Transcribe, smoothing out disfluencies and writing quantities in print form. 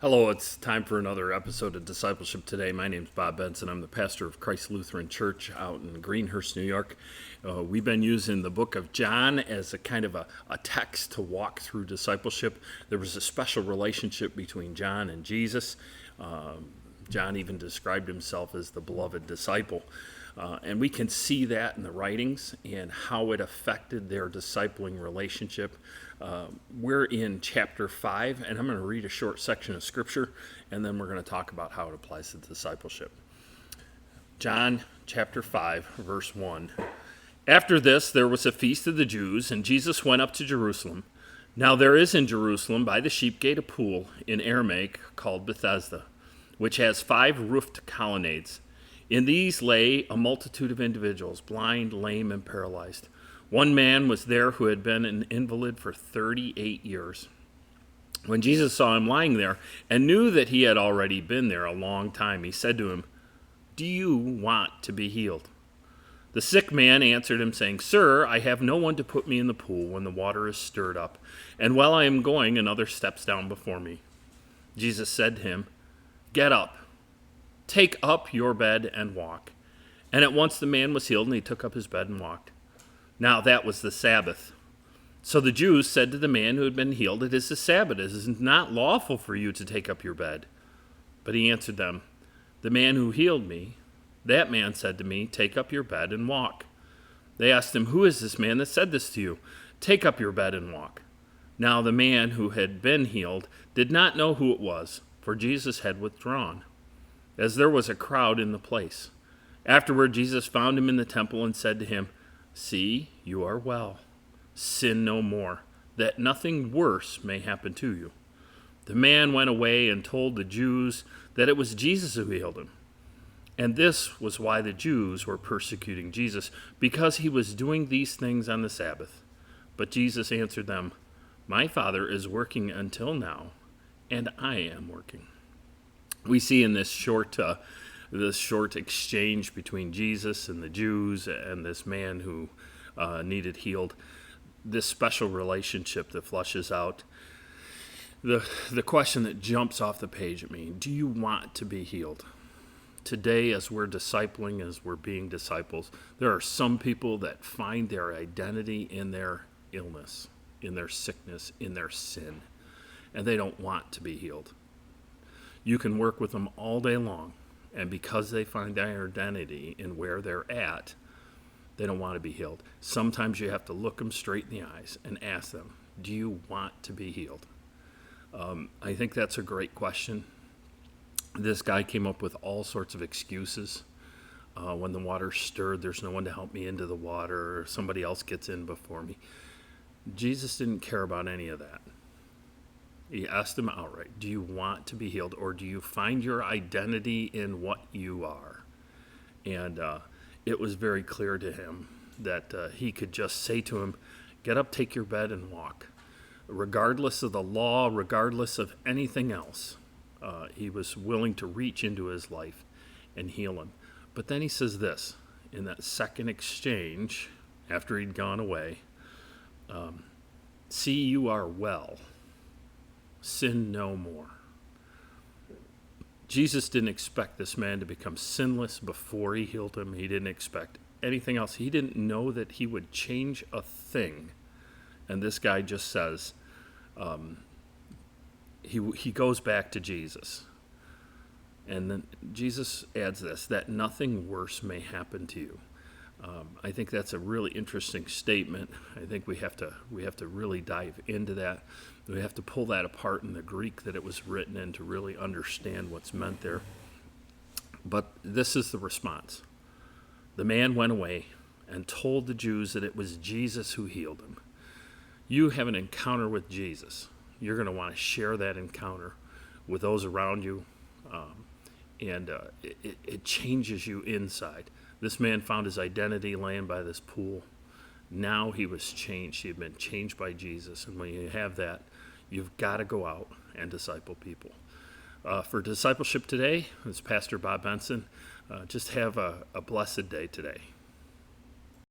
Hello, it's time for another episode of Discipleship Today. My name is Bob Benson. I'm the pastor of Christ Lutheran Church out in Greenhurst, New York. We've been using the book of John as a kind of a text to walk through discipleship. There was a special relationship between John and Jesus. John even described himself as the beloved disciple. And we can see that in the writings and how it affected their discipling relationship. We're in chapter 5, and I'm going to read a short section of scripture, and then we're going to talk about how it applies to discipleship. John chapter 5, verse 1. After this, there was a feast of the Jews, and Jesus went up to Jerusalem. Now there is in Jerusalem by the sheep gate a pool in Aramaic called Bethesda, which has 5 roofed colonnades. In these lay a multitude of individuals, blind, lame, and paralyzed. One man was there who had been an invalid for 38 years. When Jesus saw him lying there and knew that he had already been there a long time, he said to him, "Do you want to be healed?" The sick man answered him, saying, "Sir, I have no one to put me in the pool when the water is stirred up, and while I am going, another steps down before me." Jesus said to him, "Get up. Take up your bed and walk." And at once the man was healed, and he took up his bed and walked. Now that was the Sabbath. So the Jews said to the man who had been healed, "It is the Sabbath. It is not lawful for you to take up your bed." But he answered them, "The man who healed me, that man said to me, 'Take up your bed and walk.'" They asked him, "Who is this man that said this to you? Take up your bed and walk." Now the man who had been healed did not know who it was, for Jesus had withdrawn, as there was a crowd in the place. Afterward, Jesus found him in the temple and said to him, "See, you are well. Sin no more, that nothing worse may happen to you." The man went away and told the Jews that it was Jesus who healed him. And this was why the Jews were persecuting Jesus, because he was doing these things on the Sabbath. But Jesus answered them, "My Father is working until now, and I am working." We see in this short exchange between Jesus and the Jews and this man who needed healed, this special relationship that flushes out. The question that jumps off the page at me: do you want to be healed? Today, as we're discipling, as we're being disciples, there are some people that find their identity in their illness, in their sickness, in their sin, and they don't want to be healed. You can work with them all day long, and because they find their identity in where they're at, they don't want to be healed. Sometimes you have to look them straight in the eyes and ask them, "Do you want to be healed?" I think that's a great question. This guy came up with all sorts of excuses. When the water's stirred, there's no one to help me into the water, or somebody else gets in before me. Jesus didn't care about any of that. He asked him outright, "Do you want to be healed, or do you find your identity in what you are?" And it was very clear to him that he could just say to him, "Get up, take your bed, and walk." Regardless of the law, regardless of anything else, he was willing to reach into his life and heal him. But then he says this, in that second exchange, after he'd gone away, "See, you are well. Sin no more." Jesus didn't expect this man to become sinless before he healed him. He didn't expect anything else. He didn't know that he would change a thing. And this guy just says, he goes back to Jesus. And then Jesus adds this, that nothing worse may happen to you. I think that's a really interesting statement. I think we have to really dive into that. We have to pull that apart in the Greek that it was written in to really understand what's meant there. But this is the response. The man went away and told the Jews that it was Jesus who healed him. You have an encounter with Jesus. You're going to want to share that encounter with those around you, and it changes you inside. This man found his identity laying by this pool. Now he was changed. He had been changed by Jesus. And when you have that, you've got to go out and disciple people. For Discipleship Today, it's Pastor Bob Benson. Just have a blessed day today.